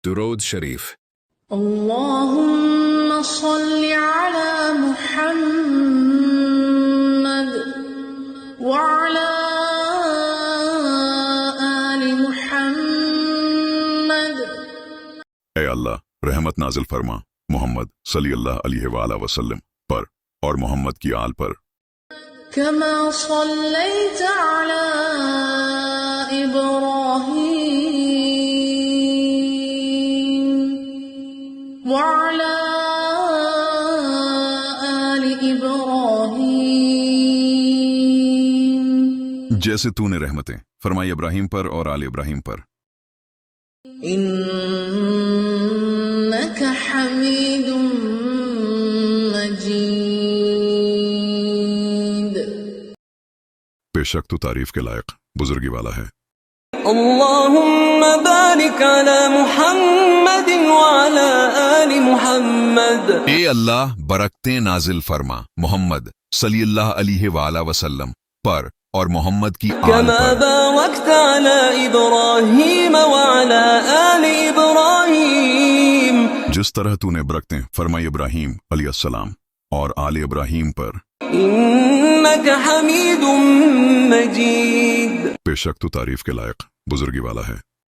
درود شریف۔ اللهم صل على محمد وعلى آل محمد۔ اے اللہ رحمت نازل فرما محمد صلی اللہ علیہ وآلہ وسلم پر اور محمد کی آل پر، كما صليت على إبراهيم وعلى آل إبراهيم جیسے تو نے رحمتیں فرمائی ابراہیم پر اور آل ابراہیم پر، إنك حميد مجيد۔ بے شک تو تعریف کے لائق بزرگی والا ہے۔ اللهم بارك على محمد وعلى آل محمد۔ اے اللہ برکتیں نازل فرما محمد صلی اللہ علیہ وآلہ وسلم پر اور محمد کی آل كما پر، باركت على إبراهيم وعلى آل إبراهيم۔ جس طرح تو نے برکتیں فرمائی ابراہیم علیہ السلام اور آل ابراہیم پر، إنك حميد مجيد۔ بے شک تو تعریف کے لائق بزرگی والا ہے۔